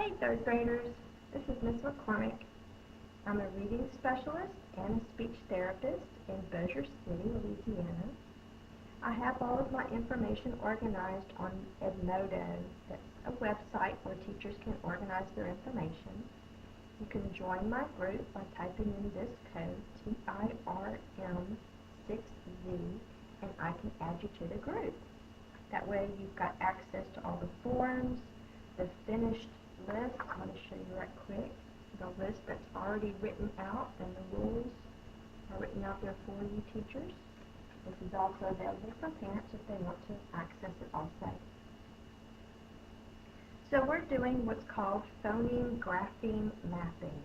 Hey third graders, this is Miss McCormick. I'm a reading specialist and a speech therapist in Bossier City, Louisiana. I have all of my information organized on Edmodo. That's a website where teachers can organize their information. You can join my group by typing in this code, TIRM6Z, and I can add you to the group. That way you've got access to all the forums, the finished list. I'm going to show you right quick. The list that's already written out, and the rules are written out there for you teachers. This is also available for parents if they want to access it also. So we're doing what's called phoneme grapheme mapping.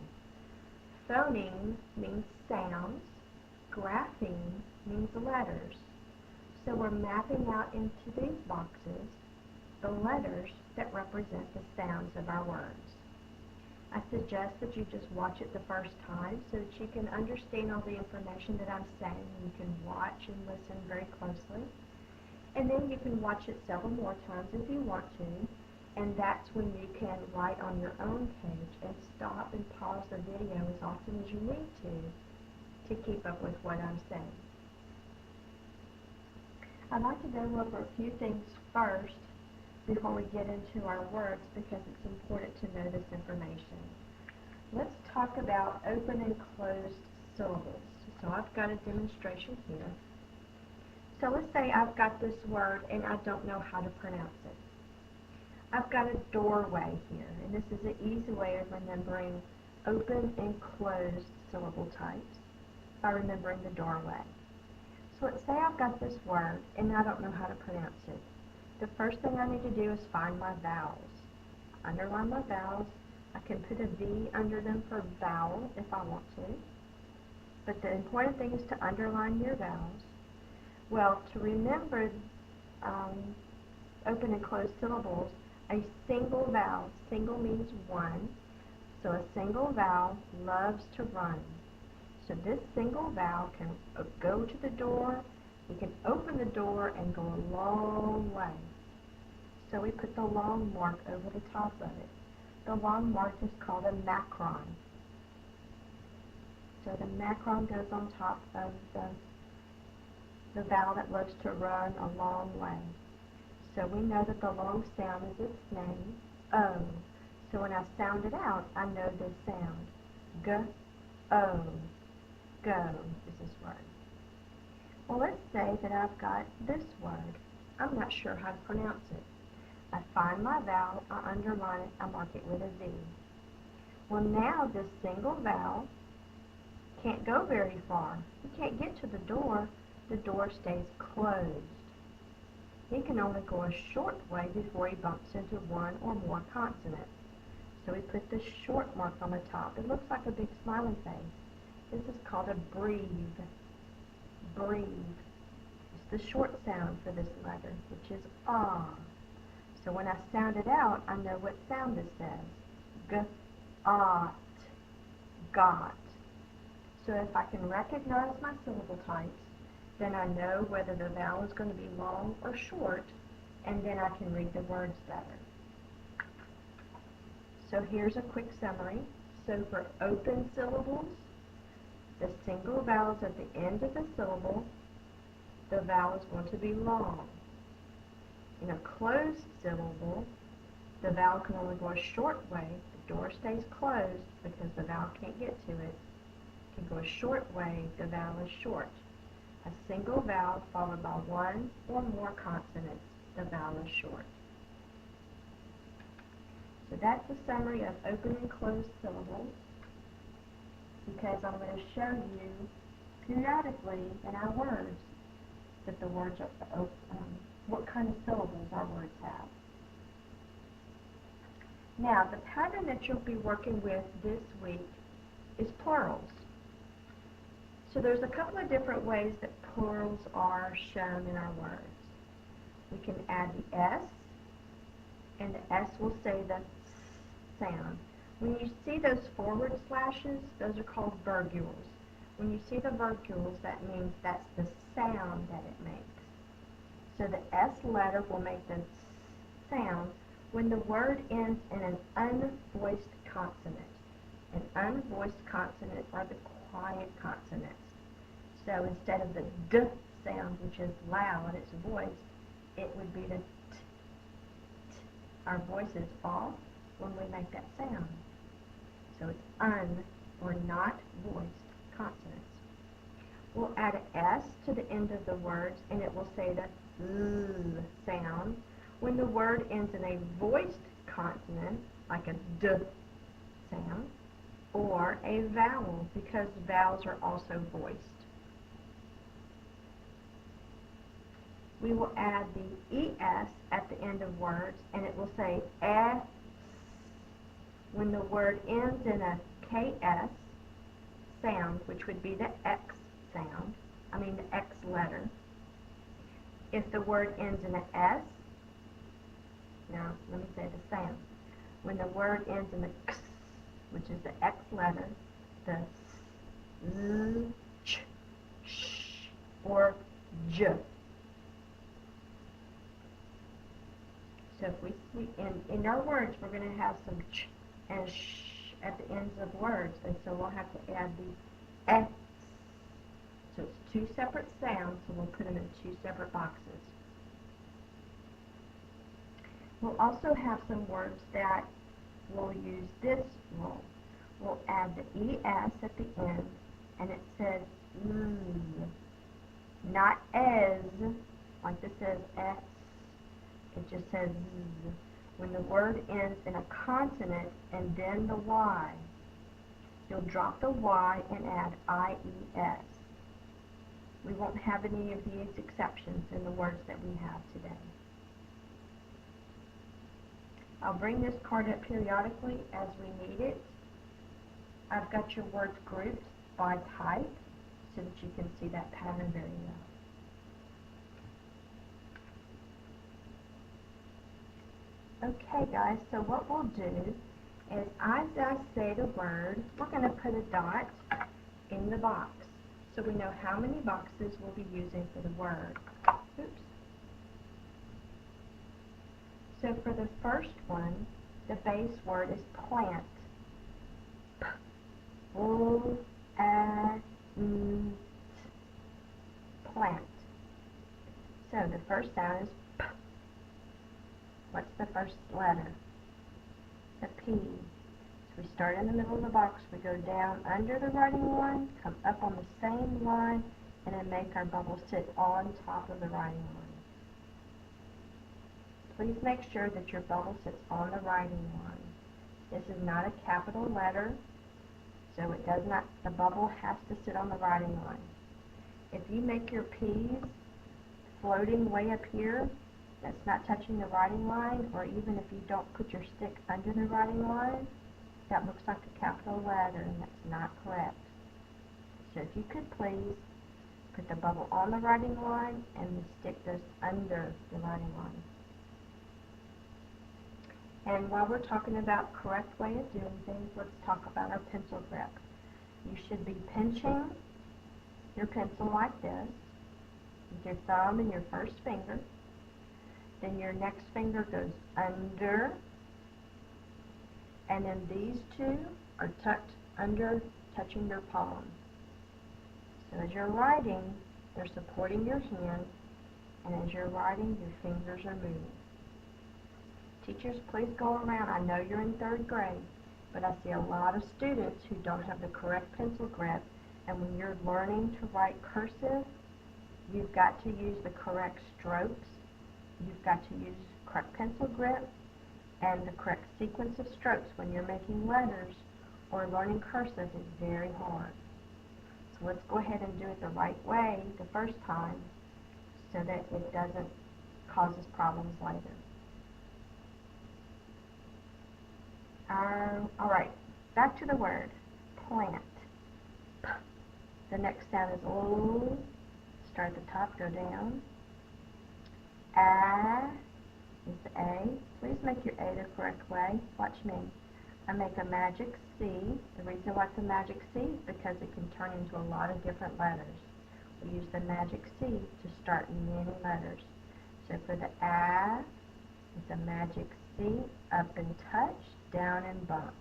Phoneme means sounds, grapheme means letters. So we're mapping out into these boxes the letters that represent the sounds of our words. I suggest that you just watch it the first time so that you can understand all the information that I'm saying. You can watch and listen very closely. And then you can watch it several more times if you want to. And that's when you can write on your own page and stop and pause the video as often as you need to keep up with what I'm saying. I'd like to go over a few things first before we get into our words because it's important to know this information. Let's talk about open and closed syllables. So I've got a demonstration here. So let's say I've got this word and I don't know how to pronounce it. I've got a doorway here, and this is an easy way of remembering open and closed syllable types by remembering the doorway. So let's say I've got this word and I don't know how to pronounce it. The first thing I need to do is find my vowels. Underline my vowels. I can put a V under them for vowel if I want to. But the important thing is to underline your vowels. Well, to remember open and closed syllables, a single vowel, single means one, so a single vowel loves to run. So this single vowel can go to the door, we can open the door and go a long way. So we put the long mark over the top of it. The long mark is called a macron. So the macron goes on top of the vowel that loves to run a long way. So we know that the long sound is its name, O. So when I sound it out, I know this sound. G-O. Go is this word. Well, let's say that I've got this word. I'm not sure how to pronounce it. I find my vowel, I underline it, I mark it with a V. Well, now this single vowel can't go very far. He can't get to the door stays closed. He can only go a short way before he bumps into one or more consonants. So we put the short mark on the top. It looks like a big smiley face. This is called a breathe. Breathe. It's the short sound for this letter, which is ah. So when I sound it out, I know what sound this says. G-ot. Got. So if I can recognize my syllable types, then I know whether the vowel is going to be long or short, and then I can read the words better. So here's a quick summary. So for open syllables, the single vowels at the end of the syllable, the vowel is going to be long. In a closed syllable, the vowel can only go a short way. The door stays closed because the vowel can't get to it. It can go a short way, the vowel is short. A single vowel followed by one or more consonants, the vowel is short. So that's a summary of open and closed syllables, because I'm going to show you periodically in our words that the words are what kind of syllables our words have. Now, the pattern that you'll be working with this week is plurals. So there's a couple of different ways that plurals are shown in our words. We can add the S, and the S will say the sound. When you see those forward slashes, those are called virgules. When you see the virgules, that means that's the sound that it makes. So the S letter will make the sound when the word ends in an unvoiced consonant. An unvoiced consonant are the quiet consonants. So instead of the D sound, which is loud, it's voiced, it would be the T. Our voices fall when we make that sound. So it's un, or not voiced, consonants. We'll add an S to the end of the words, and it will say the L sound. When the word ends in a voiced consonant, like a D sound, or a vowel, because vowels are also voiced. We will add the ES at the end of words, and it will say S. When the word ends in a KS sound, which would be the X sound, the X letter. If the word ends in an S, now let me say the sound. When the word ends in the X, which is the X letter, the S, L, Ch, Sh, or J. So if we see in our words, we're going to have some ch and sh at the ends of words, and so we'll have to add the S. So it's two separate sounds, so we'll put them in two separate boxes. We'll also have some words that will use this rule. We'll add the ES at the end, and it says L, not as, like this says S. It just says Z. When the word ends in a consonant and then the Y, you'll drop the Y and add IES. We won't have any of these exceptions in the words that we have today. I'll bring this card up periodically as we need it. I've got your words grouped by type so that you can see that pattern very well. Okay guys, so what we'll do is as I say the word, we're going to put a dot in the box so we know how many boxes we'll be using for the word. Oops. So for the first one, the base word is plant. P, O, A, N, T, plant. So the first sound is P. What's the first letter? The P. So we start in the middle of the box, we go down under the writing line, come up on the same line, and then make our bubble sit on top of the writing line. Please make sure that your bubble sits on the writing line. This is not a capital letter, so it does not, the bubble has to sit on the writing line. If you make your P's floating way up here, that's not touching the writing line, or even if you don't put your stick under the writing line, that looks like a capital letter, and that's not correct. So if you could please put the bubble on the writing line, and the stick goes under the writing line. And while we're talking about correct way of doing things, let's talk about our pencil grip. You should be pinching your pencil like this, with your thumb and your first finger. Then your next finger goes under, and then these two are tucked under, touching your palm. So as you're writing, they're supporting your hand, and as you're writing, your fingers are moving. Teachers, please go around. I know you're in 3rd grade, but I see a lot of students who don't have the correct pencil grip, and when you're learning to write cursive, you've got to use the correct strokes. You've got to use correct pencil grip and the correct sequence of strokes when you're making letters, or learning cursive is very hard. So let's go ahead and do it the right way the first time so that it doesn't cause us problems later. Alright, back to the word, plant. P. The next sound is O. Start at the top, go down. A is the A. Please make your A the correct way. Watch me. I make a magic C. The reason why it's a magic C is because it can turn into a lot of different letters. We use the magic C to start many letters. So for the A, it's a magic see, up and touch, down and bump.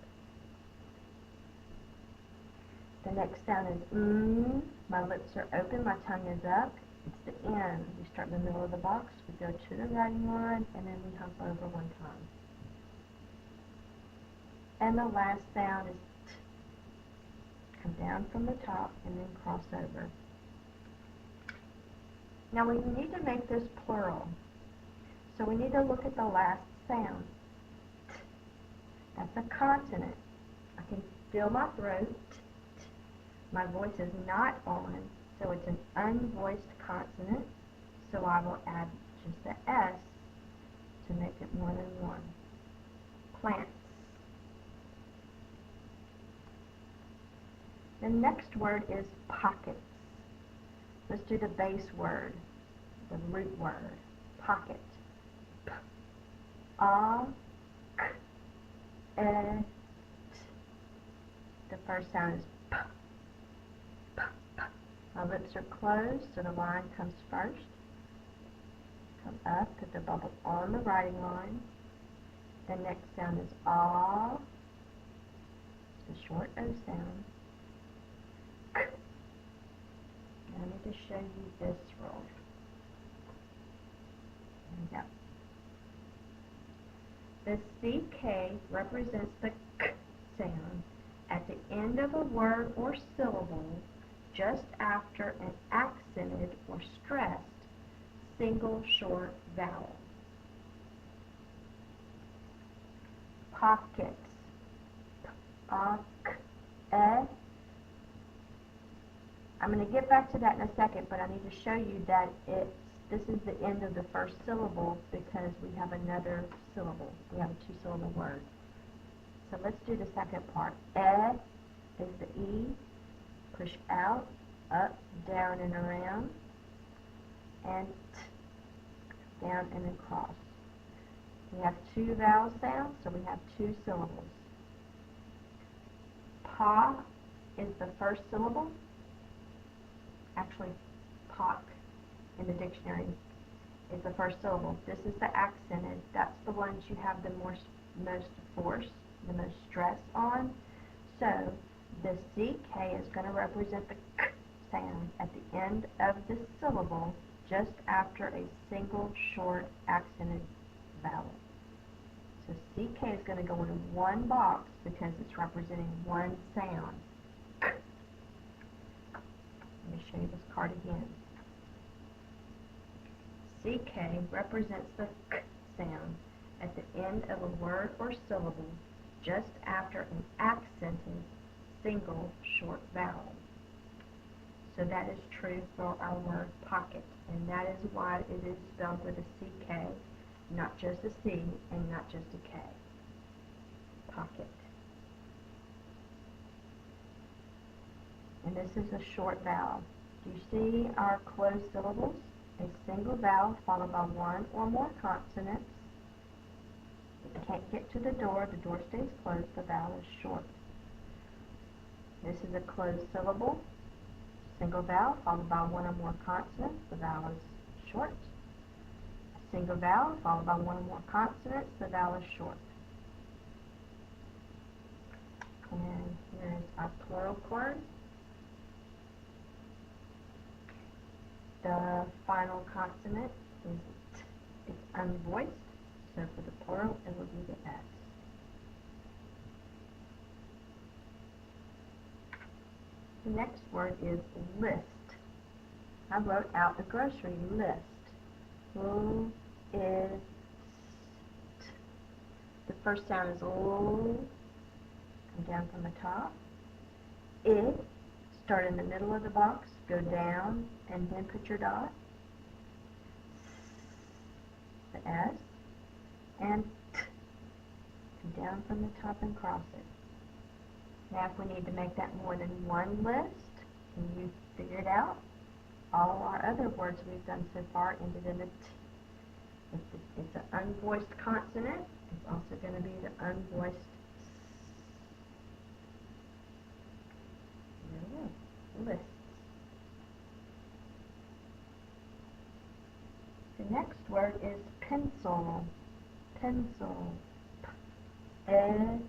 The next sound is mm. My lips are open, my tongue is up. It's the N. We start in the middle of the box, we go to the writing line, and then we hop over one time. And the last sound is T. Come down from the top and then cross over. Now we need to make this plural. So we need to look at the last sound. T. That's a consonant. I can feel my throat. T. T. My voice is not on, so it's an unvoiced consonant. So I will add just the S to make it more than one. Plants. The next word is pockets. Let's do the base word, the root word, pocket. P, A, K, E, T. The first sound is P, P, P. My lips are closed, so the line comes first. Come up, put the bubble on the writing line. The next sound is A. It's a short O sound. K. I need to show you this roll. There we go. The CK represents the K sound at the end of a word or syllable just after an accented or stressed single short vowel. Pockets. I'm going to get back to that in a second, but I need to show you that this is the end of the first syllable because we have another syllable. We have a two-syllable word. So let's do the second part. E is the E. Push out, up, down, and around. And T, down and across. We have two vowel sounds, so we have two syllables. Pa is the first syllable. Actually, pock in the dictionary is the first syllable. This is the accented. That's the ones you have the most force, the most stress on. So the CK is going to represent the K sound at the end of the syllable just after a single short accented vowel. So CK is going to go in one box because it's representing one sound. Let me show you this card again. CK represents the K sound at the end of a word or syllable just after an accented single short vowel. So that is true for our word pocket, and that is why it is spelled with a CK, not just a C and not just a K. Pocket. And this is a short vowel. Do you see our closed syllables? A single vowel followed by one or more consonants. If you can't get to the door stays closed, the vowel is short. This is a closed syllable. Single vowel followed by one or more consonants, the vowel is short. A single vowel followed by one or more consonants, the vowel is short. And here is our plural chord. The final consonant is T. It's unvoiced, so for the plural it will be the S. The next word is list. I wrote out a grocery list. L, is, t. The first sound is L. Come down from the top. I, start in the middle of the box, go down, and then put your dot. The S. And T. Come down from the top and cross it. Now if we need to make that more than one list, can you figure it out? All our other words we've done so far ended in a T. It's an unvoiced consonant. It's also going to be the unvoiced S. There we go. Lists. The next word is pencil. Pencil. O.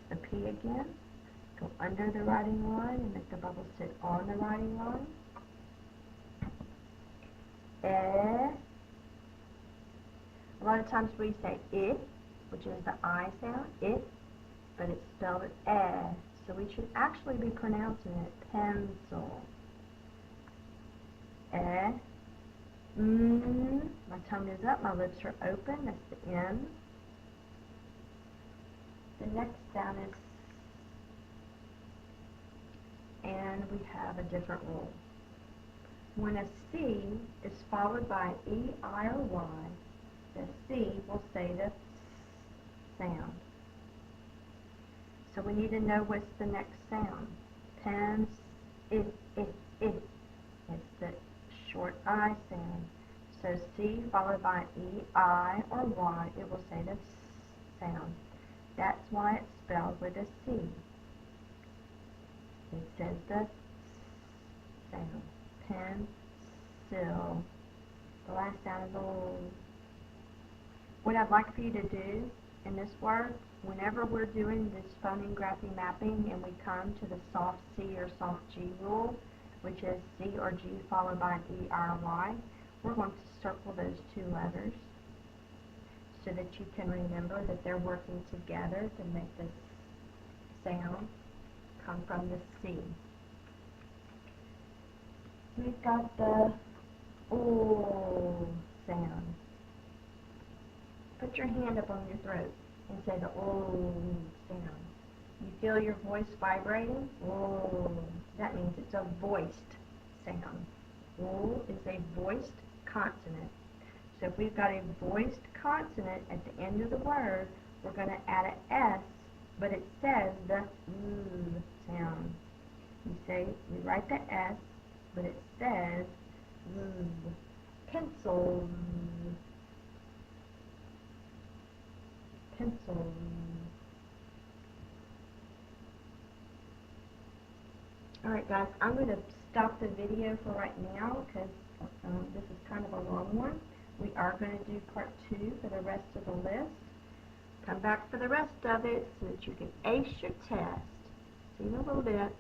The P again. Go under the writing line and make the bubble sit on the writing line. A lot of times we say it, which is the I sound, it, but it's spelled eh. So we should actually be pronouncing it pencil. My tongue is up, my lips are open, that's the N. The next sound is, and we have a different rule. When a C is followed by an E, I, or Y, the C will say the sound. So we need to know what's the next sound. Pens, it. It's the short I sound. So C followed by E, I, or Y, it will say the sound. That's why it's spelled with a C. It says the sound. Pencil. The last sound is O. What I'd like for you to do in this work, whenever we're doing this phoneme grapheme mapping and we come to the soft C or soft G rule, which is C or G followed by an E, I, or Y, we're going to circle those two letters so that you can remember that they're working together to make this sound come from the C. We've got the O sound. Put your hand up on your throat and say the O sound. You feel your voice vibrating? O. That means it's a voiced sound. O is a voiced consonant. So if we've got a voiced consonant at the end of the word, we're going to add an S, but it says the sound. We write the S, but it says pencil. Pencil. Alright guys, I'm going to stop the video for right now because this is kind of a long one. We are going to do part 2 for the rest of the list. Come back for the rest of it so that you can ace your test. See you in a little bit.